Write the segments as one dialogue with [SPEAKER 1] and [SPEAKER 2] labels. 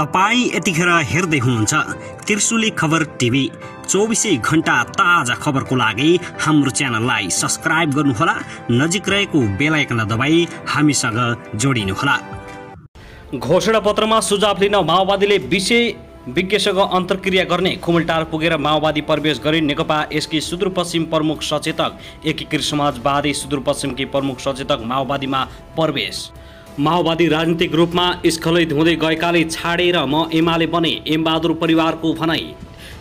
[SPEAKER 1] तपाई यतिखेर हेर्दै हुनुहुन्छ त्रिशुली खबर टिभी। 24 घण्टा ताजा खबरको लागि हाम्रो च्यानललाई सब्स्क्राइब गर्नुहोला, नजिक रहेको बेल आइकन दबाई हामीसँग जोडिनुहोला।
[SPEAKER 2] घोषणा पत्रमा सुझाव लिन माओवादीले विज्ञसँग अन्तर्क्रिया गर्ने खुमलटार पुगेर माओवादी प्रवेश गरी नेकपा एसकी सुदूरपश्चिम प्रमुख सचेतक एकीकृत समाजवादी सुदूरपश्चिमकी प्रमुख सचेतक माओवादीमा प्रवेश। माओवादी राजनीतिक रूपमा स्खलित हुँदै गएकाले छाडेर म एमाले बने, एमबहादुर परिवारको भनाइ।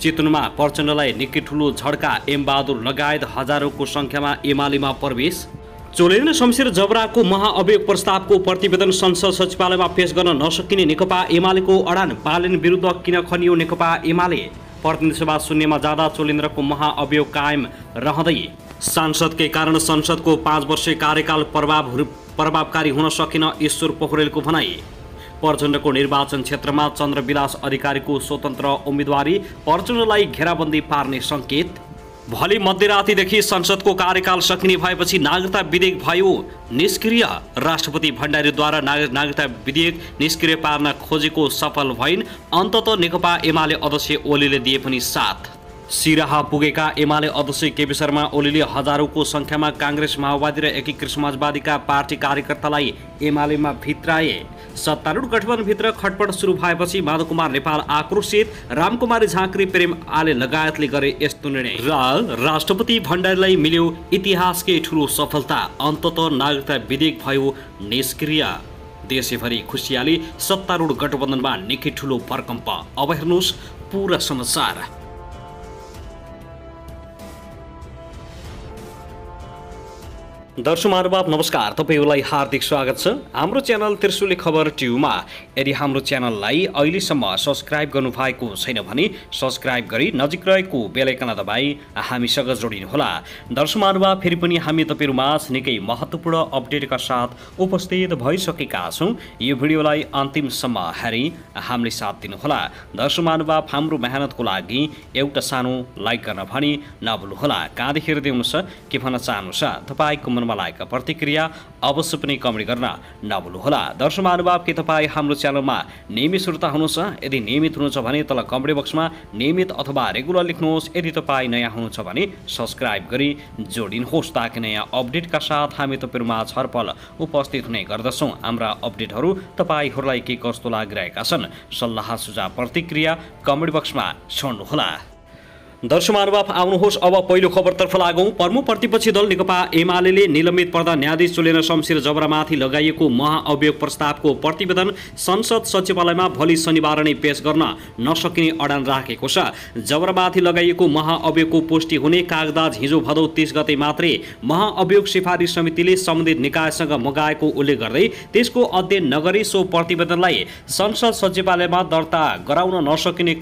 [SPEAKER 2] चितवनमा प्रचण्डलाई निकै ठुलो झड्का, एमबहादुर लगायत हजारौंको संख्यामा एमालेमा प्रवेश। चोलेन शमशेर जबराको महाअभियोग प्रस्तावको प्रतिवेदन संसद सचिवालयमा पेश गर्न नसकिने नेकपा एमालेको अडान। बालेन विरुद्ध किन खनियो नेकपा एमाले? प्रतिनिधि सभा शून्यमा जाँदा चोलेन्द्रको महाअभियोग कायम रहँदै। सांसदकै कारण संसदको 5 वर्षीय कार्यकाल प्रभावकारी हुन सकेन, ईश्वर पोखरेलको भनाइ। प्रचण्डको निर्वाचन क्षेत्रमा चन्द्रविलास अधिकारीको स्वतन्त्र उम्मेदवारी, प्रचण्डलाई घेराबन्दी पार्ने संकेत। भोलि मध्यरातीदेखि संसदको कार्यकाल सकिने भएपछि नागरिकता विधेयक भयो निष्क्रिय। राष्ट्रपति भण्डारीद्वारा नागरिकता विधेयक निष्क्रिय पार्न खोजेको सफल भइन्। अन्ततः नेकपा एमाले अध्यक्ष ओलीले दिए पनि साथ। सिराहा पुगेका एमाले अध्यक्ष केपी शर्मा ओलीले हजारौंको संख्यामा कांग्रेस, माओवादी र एकीकृत समाजवादीका पार्टी कार्यकर्तालाई एमालेमा भित्राए। सत्तारूढ गठबन्धनभित्र खटपट सुरु भएपछि माधव कुमार नेपाल आक्रोशित, रामकुमारी झाँक्री, प्रेम आले लगायतले गरे यस्तो निर्णय र राष्ट्रपति भण्डारीलाई मिल्यो इतिहासकै ठूलो सफलता। अन्ततः नागरिकता विधेयक भयो निष्क्रिय। देशैभरि खुसियाली, सत्तारूढ गठबन्धनमा निकै ठूलो भूकम्प। अब हेर्नुहोस् पूरा समाचार। दर्शक महानुभाव नमस्कार, तपाईहरुलाई हार्दिक स्वागत छ हाम्रो च्यानल त्रिशुली खबर टिभीमा। यदि हाम्रो च्यानललाई अहिलेसम्म सब्स्क्राइब गर्नुभएको छैन भने सब्स्क्राइब गरी नजिक रहेको बेल आइकन दबाई हामीसँग जोडिनुहोला। दर्शक महानुभाव, फेरि पनि हामी तपाईहरुमाझ निकै महत्त्वपूर्ण अपडेटका साथ उपस्थित भइसकेका छौं। यो भिडियोलाई अन्तिमसम्म हेरी हामीले साथ दिनुहोला। दर्शक महानुभाव, हाम्रो मेहनतको लागि एउटा सानो लाइक गर्न भनी नभुल्नुहोला। कहाँदेखि हेर्दै हुनुहुन्छ, के भन्न चाहनुहुन्छ, तपाईको मनमा प्रतिक्रिया अवश्य पनि कमेन्ट गर्न नभुल्नुहोला। दर्शक महानुभाव, के तपाईँ हाम्रो च्यानलमा नियमित श्रोता हुनुहुन्छ? यदि नियमित हुनुहुन्छ भने तल कमेन्ट बक्समा नियमित अथवा रेगुलर लेख्नुहोस्। यदि तपाईँ नयाँ हुनुहुन्छ भने सब्स्क्राइब गरी जोडिनुहोस्, ताकि नयाँ अपडेटका साथ हामी तपाईहरुमा छरपल उपस्थित हुने गर्दछौँ। हाम्रा अपडेटहरू तपाईहरूलाई के कस्तो लागिरहेका छन्, सल्लाह सुझाव प्रतिक्रिया कमेन्ट बक्समा छोड्नुहोला। दर्शक महानुभाव, आउनुहोस् अब पहिलो खबरतर्फ लागौं। प्रमुख प्रतिपक्षी दल नेकपा एमाले निलम्बित पर्दा न्यायाधीश चोलेन्द्र शमशेर जबरामाथि लगाइएको महाअभियोग प्रस्तावको प्रतिवेदन संसद सचिवालयमा भोलि शनिबार नै पेश गर्न नसकिने अडान राखेको छ। जबरामाथि लगाइएको महाअभियोगको पुष्टि हुने कागजात हिजो भदौ 30 गते मात्रै महाअभियोग सिफारिस समितिले सम्बन्धित निकायसँग मगाएको उल्लेख गर्दै त्यसको अध्ययन नगरी सो प्रतिवेदनलाई संसद सचिवालयमा दर्ता गराउन नसकिने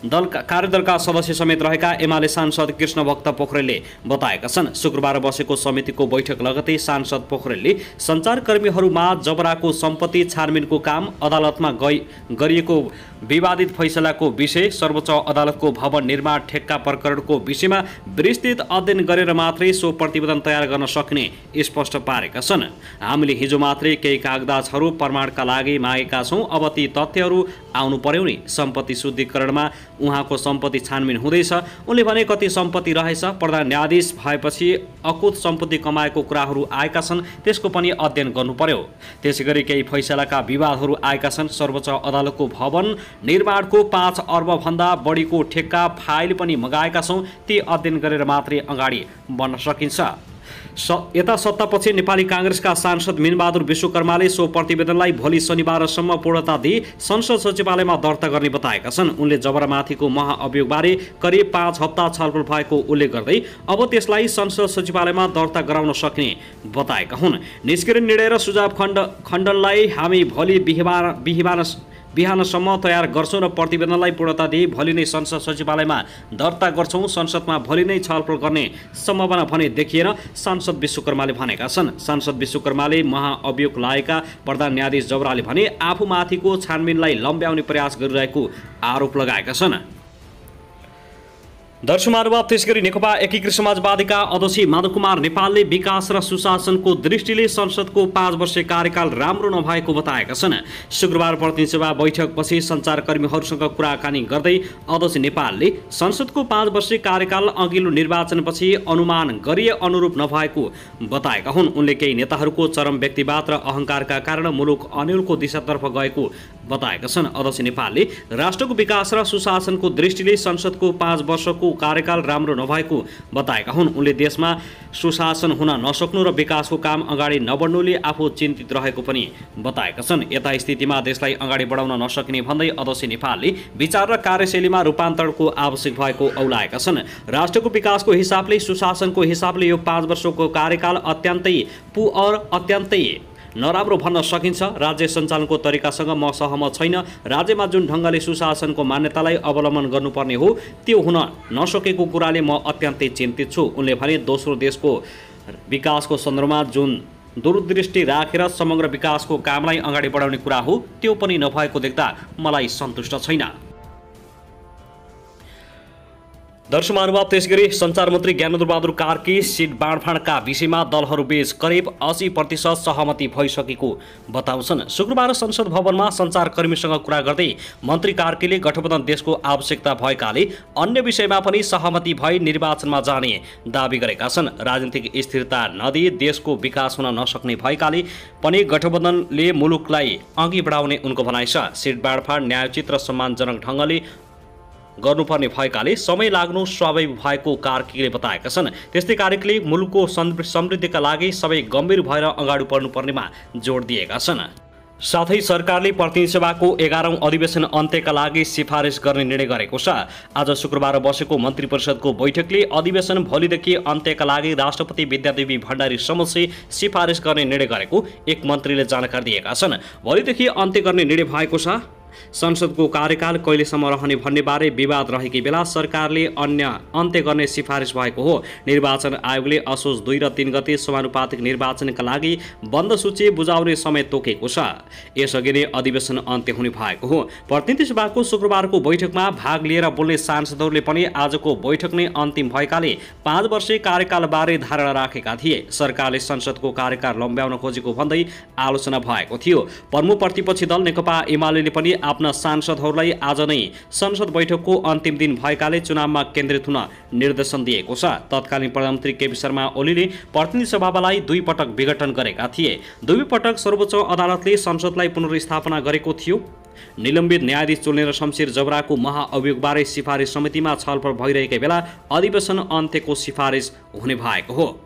[SPEAKER 2] कार्यदलका सदस्य समेत रहेका एमाले सांसद कृष्णभक्त पोखरेलले बताएका छन्। शुक्रबार बसेको समितिको बैठक लगतै सांसद पोखरेलले सञ्चारकर्मीहरूमा जबराको सम्पत्ति छानबिनको काम, अदालतमा गरिएको विवादित फैसलाको विषय, सर्वोच्च अदालतको भवन निर्माण ठेक्का प्रकरणको विषयमा विस्तृत अध्ययन गरेर मात्रै सो प्रतिवेदन तयार गर्न सक्ने स्पष्ट पारेका छन्। हामीले हिजो मात्रै केही कागजातहरू प्रमाणका लागि मागेका छौँ, अब ती तथ्यहरू आउनु पर्यो नि। सम्पत्ति शुद्धिकरणमा उहाँको सम्पत्ति छानबिन हुँदैछ। उनले भने कति सम्पत्ति रहेछ, प्रधान न्यायाधीश भएपछि अकुत सम्पत्ति कमाएको कुराहरू आएका छन्, त्यसको पनि अध्ययन गर्नु पर्यो। त्यसैगरी केही फैसलाका विवादहरू आएका छन्। सर्वोच्च अदालतको भवन निर्माणको 5 अर्ब भन्दा बढीको ठेक्का फाइल पनि मगाएका छौँ, ती अध्ययन गरेर मात्रै अगाडि बढ्न सकिन्छ। यता सत्तापक्ष नेपाली कांग्रेसका सांसद मीनबहादुर विश्वकर्माले सो प्रतिवेदनलाई भोलि शनिबारसम्म पूर्णता दिई संसद सचिवालयमा दर्ता गर्ने बताएका छन्। उनले जबरामाथिको महाअभियोगबारे करिब 5 हप्ता छलफल भएको उल्लेख गर्दै अब त्यसलाई संसद सचिवालयमा दर्ता गराउन सक्ने बताएका हुन्। निष्क्रिय निर्णय र सुझाव खण्डनलाई हामी भोलि बिहानसम्म तयार गर्छौँ र प्रतिवेदनलाई पूर्णता दिई भोलि नै संसद सचिवालयमा दर्ता गर्छौँ। संसदमा भोलि नै छलफल गर्ने सम्भावना भने देखिएन, सांसद विश्वकर्माले भनेका छन्। सांसद विश्वकर्माले महाअभियोग लागेका प्रधान न्यायाधीश जबराले भने आफूमाथिको छानबिनलाई लम्ब्याउने प्रयास गरिरहेको आरोप लगाएका छन्। दर्शक महानुभाव, त्यसगरी नेकपा एकीकृत समाजवादीका अध्यक्ष माधव कुमार नेपालले विकास र सुशासनको दृष्टिले संसदको 5 वर्षीय कार्यकाल राम्रो नभएको बताएका छन्। शुक्रबार प्रतिनिधि सभा बैठकपछि सञ्चारकर्मीहरूसँग कुराकानी गर्दै अध्यक्ष नेपालले संसदको 5 वर्षीय कार्यकाल अघिल्लो निर्वाचनपछि अनुमान गरिए अनुरूप नभएको बताएका हुन्। उनले केही नेताहरूको चरम व्यक्तिवाद र अहङ्कारका कारण मुलुक अन्यलको दिशातर्फ गएको बताएका छन्। अध्यक्ष नेपालले राष्ट्रको विकास र सुशासनको दृष्टिले संसदको 5 वर्षको कार्यकाल राम्रो नभएको बताएका हुन्। उनले देशमा सुशासन हुन नसक्नु र विकासको काम अगाडि नबढ्नुले आफू चिन्तित रहेको पनि बताएका छन्। यता स्थितिमा देशलाई अगाडि बढाउन नसकिने भन्दै अध्यक्ष नेपालले विचार र कार्यशैलीमा रूपान्तरणको आवश्यक भएको औलाएका छन्। राष्ट्रको विकासको हिसाबले, सुशासनको हिसाबले यो 5 वर्षको कार्यकाल अत्यन्तै नराम्रो भन्न सकिन्छ। राज्य सञ्चालनको तरिकासँग म सहमत छैन। राज्यमा जुन ढङ्गले सुशासनको मान्यतालाई अवलम्बन गर्नुपर्ने हो त्यो हुन नसकेको कुराले म अत्यन्तै चिन्तित छु। उनले भने दोस्रो देशको विकासको सन्दर्भमा जुन दूरदृष्टि राखेर समग्र विकासको कामलाई अगाडि बढाउने कुरा हो त्यो पनि नभएको देख्दा मलाई सन्तुष्ट छैन। दर्शक महानुभाव, त्यसगरी सञ्चार मन्त्री ज्ञानेन्द्र बहादुर कार्की सिट बाँडफाँडका विषयमा दलहरूबीच करिब 80% सहमति भइसकेको बताउँछन्। शुक्रबार संसद भवनमा सञ्चारकर्मीसँग कुरा गर्दै मन्त्री कार्कीले गठबन्धन देशको आवश्यकता भएकाले अन्य विषयमा पनि सहमति भई निर्वाचनमा जाने दावी गरेका छन्। राजनीतिक स्थिरता नदिई देशको विकास हुन नसक्ने भएकाले पनि गठबन्धनले मुलुकलाई अघि बढाउने उनको भनाइ छ। सिट बाँडफाँड न्यायोचित र सम्मानजनक ढङ्गले गर्नुपर्ने भएकाले समय लाग्नु स्वाभाविक भएको कार्कीले बताएका छन्। त्यस्तै कार्कीले मुलुकको समृद्धिका लागि सबै गम्भीर भएर अगाडि बढ्नुपर्नेमा जोड दिएका छन्। साथै सरकारले प्रतिनिधि सभाको 11औं अधिवेशन अन्त्यका लागि सिफारिस गर्ने निर्णय गरेको छ। आज शुक्रबार बसेको मन्त्री परिषदको बैठकले अधिवेशन भोलिदेखि अन्त्यका लागि राष्ट्रपति विद्यादेवी भण्डारी समक्ष सिफारिस गर्ने निर्णय गरेको एक मन्त्रीले जानकारी दिएका छन्। भोलिदेखि अन्त्य गर्ने निर्णय भएको छ। संसदको कार्यकाल कहिलेसम्म रहने भन्ने बारे विवाद रहेकै बेला सरकारले अन्त्य गर्ने सिफारिस भएको हो। निर्वाचन आयोगले असोज 2 र 3 गते समानुपातिक निर्वाचनका लागि बन्द सूची बुझाउने समय तोकेको छ। यसअघि नै अधिवेशन अन्त्य हुने भएको हो। प्रतिनिधि सभाको शुक्रबारको बैठकमा भाग लिएर बोल्ने सांसदहरूले पनि आजको बैठक नै अन्तिम भएकाले 5 वर्षीय कार्यकालबारे धारणा राखेका थिए। सरकारले संसदको कार्यकाल लम्ब्याउन खोजेको भन्दै आलोचना भएको थियो। प्रमुख प्रतिपक्षी दल नेकपा एमाले पनि आफ्ना सांसदहरूलाई आज नै संसद बैठकको अन्तिम दिन भएकाले चुनावमा केन्द्रित हुन निर्देशन दिएको छ। तत्कालीन प्रधानमन्त्री केपी शर्मा ओलीले प्रतिनिधि सभालाई 2 पटक विघटन गरेका थिए। 2 पटक सर्वोच्च अदालतले संसदलाई पुनर्स्थापना गरेको थियो। निलम्बित न्यायाधीश चुनेर शमशेर जबराको महाअभियोगबारे सिफारिस समितिमा छलफल भइरहेकै बेला अधिवेशन अन्त्यको सिफारिस हुने भएको हो।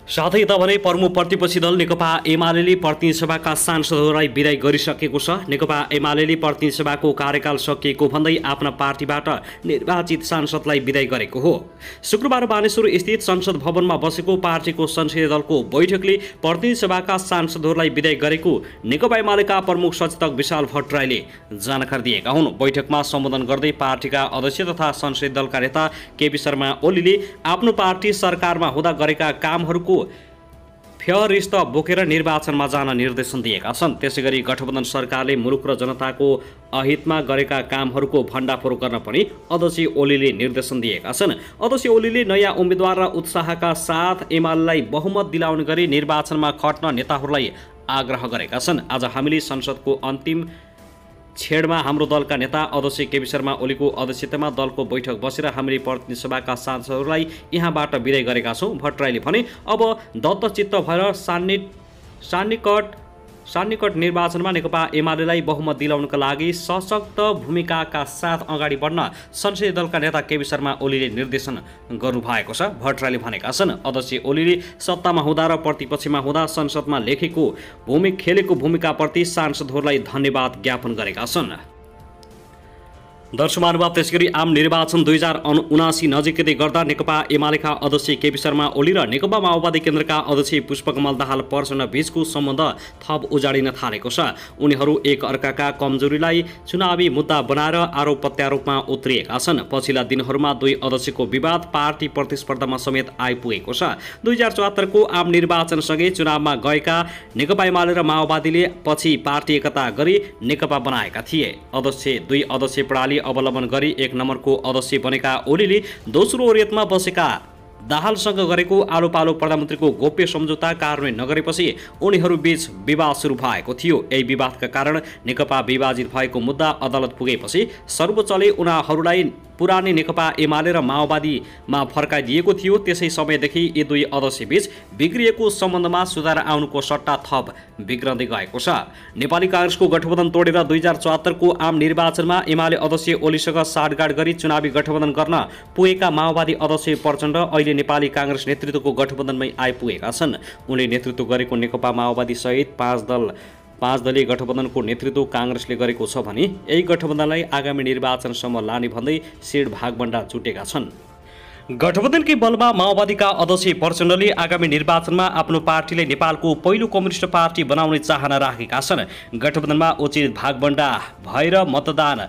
[SPEAKER 2] साथै त भने प्रमुख प्रतिपक्षी दल नेकपा एमाले प्रतिनिधि सभाका सांसदहरूलाई विदाय गरिसकेको छ। नेकपा एमाले प्रतिनिधि सभाको कार्यकाल सकिएको भन्दै आफ्ना पार्टीबाट निर्वाचित सांसदलाई विदाय गरेको हो। शुक्रबार बानेश्वर स्थित संसद भवनमा बसेको पार्टीको संसदीय दलको बैठकले प्रतिनिधि सभाका सांसदहरूलाई विदाय गरेको नेकपा एमालेका प्रमुख सचेतक विशाल भट्टराईले जानकारी दिएका हुन्। बैठकमा सम्बोधन गर्दै पार्टीका अध्यक्ष तथा संसदीय दलका नेता केपी शर्मा ओलीले आफ्नो पार्टी सरकारमा हुँदा गरेका कामहरूको फेरिस्त बोकेर निर्वाचनमा जान निर्देशन दिएका छन्। त्यसैगरी गठबन्धन सरकारले मुलुक र जनताको अहितमा गरेका कामहरूको भण्डाफोर गर्न पनि अध्यक्ष ओलीले निर्देशन दिएका छन्। अध्यक्ष ओलीले नयाँ उम्मेदवार र उत्साहका साथ एमालेलाई बहुमत दिलाउने गरी निर्वाचनमा खट्न नेताहरूलाई आग्रह गरेका छन्। आज हामीले संसदको अन्तिम छेडमा हाम्रो दलका नेता अध्यक्ष केपी शर्मा ओलीको अध्यक्षतामा दलको बैठक बसेर हामीले प्रतिनिधि सभाका सांसदहरूलाई यहाँबाट विदाय गरेका छौँ। भट्टराईले भने अब दत्तचित्त भएर सान्निकट निर्वाचनमा नेकपा एमालेलाई बहुमत दिलाउनका लागि सशक्त भूमिकाका साथ अगाडि बढ्न संसदीय दलका नेता केपी शर्मा ओलीले निर्देशन गर्नुभएको छ। भट्टराईले भनेका छन् अध्यक्ष ओलीले सत्तामा हुँदा र प्रतिपक्षमा हुँदा संसदमा खेलेको भूमिकाप्रति सांसदहरूलाई धन्यवाद ज्ञापन गरेका छन्। दर्शक महानुभाव, त्यसगरी आम निर्वाचन 2079 नजिकै गर्दा नेकपा एमालेका अध्यक्ष केपी शर्मा ओली र नेकपा माओवादी केन्द्रका अध्यक्ष पुष्पकमल दाहाल प्रचण्ड बीचको सम्बन्ध थप उजाडिन थालेको छ। उनीहरू एक अर्काका कमजोरीलाई चुनावी मुद्दा बनाएर आरोप प्रत्यारोपमा उत्रिएका छन्। पछिल्ला दिनहरूमा दुई अध्यक्षको विवाद पार्टी प्रतिस्पर्धामा समेत आइपुगेको छ। 2074 को आम निर्वाचनसँगै चुनावमा गएका नेकपा एमाले र माओवादीले पछि पार्टी एकता गरी नेकपा बनाएका थिए। दुई अध्यक्ष प्रणाली अवलम्बन गरी 1 नम्बरको अध्यक्ष बनेका ओलीले दोस्रो रेतमा बसेका दाहालसँग गरेको आलोपालो प्रधानमन्त्रीको गोप्य सम्झौता कार्यान्वयन नगरेपछि उनीहरूबीच विवाद सुरु भएको थियो। यही विवादका कारण नेकपा विभाजित भएको मुद्दा अदालत पुगेपछि सर्वोच्चले उनीहरूलाई पुरानै नेकपा एमाले र माओवादीमा फर्काइदिएको थियो। त्यसै समयदेखि यी दुई अध्यक्षबीच बिग्रिएको सम्बन्धमा सुधार आउनुको सट्टा थप बिग्रँदै गएको छ। नेपाली कांग्रेसको गठबन्धन तोडेर 2074 को आम निर्वाचनमा एमाले अध्यक्ष ओलीसँग साँठगाँठ गरी चुनावी गठबन्धन गर्न पुगेका माओवादी अध्यक्ष प्रचण्ड अहिले नेपाली कांग्रेस नेतृत्वको गठबन्धनमै आइपुगेका छन्। उनले नेतृत्व गरेको नेकपा माओवादी सहित 5 दलीय गठबन्धनको नेतृत्व कांग्रेसले गरेको छ भने यही गठबन्धनलाई आगामी निर्वाचनसम्म लाने भन्दै सिड भागबण्डा जुटेका छन्। गठबन्धनकै बलमा माओवादीका अध्यक्ष प्रचण्डले आगामी निर्वाचनमा आफ्नो पार्टीलाई नेपालको पहिलो कम्युनिस्ट पार्टी बनाउने चाहना राखेका छन्। गठबन्धनमा उचित भागबण्डा भएर मतदान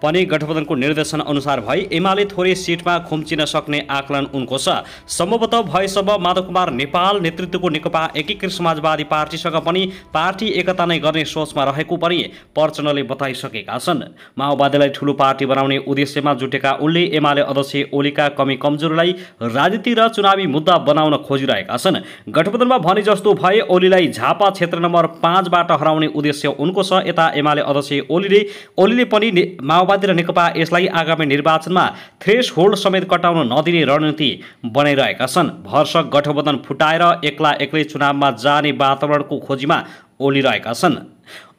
[SPEAKER 2] पनि गठबन्धनको निर्देशन अनुसार भई एमाले थोरै सिटमा खुम्चिन सक्ने आकलन उनको छ। सम्भवतः भएसम्म माधव कुमार नेपाल नेतृत्वको नेकपा एकीकृत समाजवादी पार्टीसँग पनि पार्टी एकता नै गर्ने सोचमा रहेको पनि प्रचण्डले बताइसकेका छन्। माओवादीलाई ठूलो पार्टी बनाउने उद्देश्यमा जुटेका उनले एमाले अध्यक्ष ओलीका कमी कमजोरलाई राजनीति र चुनावी मुद्दा बनाउन खोजिरहेका छन्। गठबन्धनमा भने जस्तो भए ओलीलाई झापा क्षेत्र नम्बर 5 बाट हराउने उद्देश्य उनको छ। यता एमाले अध्यक्ष ओलीले पनि माओवादी र नेकपा यसलाई आगामी निर्वाचनमा थ्रेसहोल्ड समेत कटाउन नदिने रणनीति बनाइरहेका छन्। भरसक गठबन्धन फुटाएर एक्लै चुनावमा जाने वातावरणको खोजीमा ओलिरहेका छन्।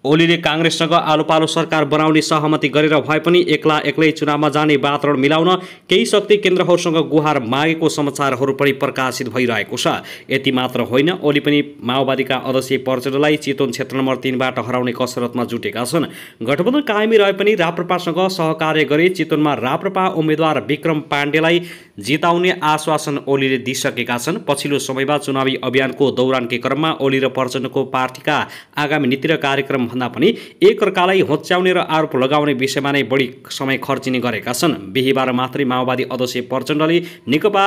[SPEAKER 2] ओलीले कांग्रेससँग आलोपालो सरकार बनाउने सहमति गरेर भए पनि एक्लै चुनावमा जाने वातावरण मिलाउन केही शक्ति केन्द्रहरूसँग गुहार मागेको समाचारहरू पनि प्रकाशित भइरहेको छ। यति मात्र होइन, ओली पनि माओवादीका अध्यक्ष प्रचण्डलाई चितवन क्षेत्र नम्बर 3 बाट हराउने कसरतमा जुटेका छन्। गठबन्धन कायमी रहे पनि राप्रपासँग सहकार्य गरी चितवनमा राप्रपा उम्मेद्वार विक्रम पाण्डेलाई जिताउने आश्वासन ओलीले दिइसकेका छन्। पछिल्लो समयमा चुनावी अभियानको दौरानकै क्रममा ओली र प्रचण्डको पार्टीका आगामी नीति र कार्यक्रम भन्दा पनि एकअर्कालाई होच्याउने र आरोप लगाउने विषयमा नै बढी समय खर्चिने गरेका छन्। बिहिबार मात्रै माओवादी अध्यक्ष प्रचण्डले नेकपा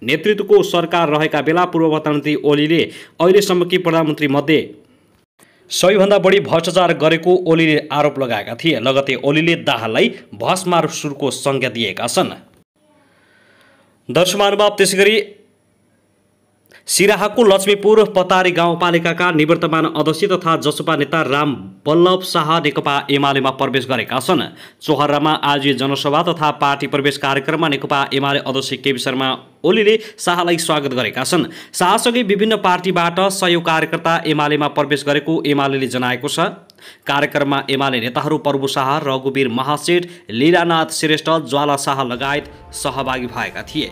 [SPEAKER 2] नेतृत्वको सरकार रहेका बेला पूर्व प्रधानमन्त्री ओलीले अहिलेसम्मकी प्रधानमन्त्री मध्ये सबैभन्दा बढी भ्रष्टाचार गरेको ओलीले आरोप लगाएका थिए। लगतै ओलीले दाहाललाई भस्मार सुरको संज्ञा दिएका छन्। दर्शक महानुभाव, त्यसैगरी सिराहाको लक्ष्मीपुर पतारी गाउँपालिकाका निवर्तमान अध्यक्ष तथा जसपा नेता राम बल्लभ शाह नेकपा एमालेमा प्रवेश गरेका छन्। चौहर्रामा आयोजित जनसभा तथा पार्टी प्रवेश कार्यक्रममा नेकपा एमाले अध्यक्ष केपी शर्मा ओलीले शाहलाई स्वागत गरेका छन्। शाहसँगै विभिन्न पार्टीबाट 100 कार्यकर्ता एमालेमा प्रवेश गरेको एमालेले जनाएको छ। कार्यक्रममा एमाले नेताहरू प्रभु शाह, रघुवीर महासेठ, लीलानाथ श्रेष्ठ, ज्वाला शाह लगायत सहभागी भएका थिए।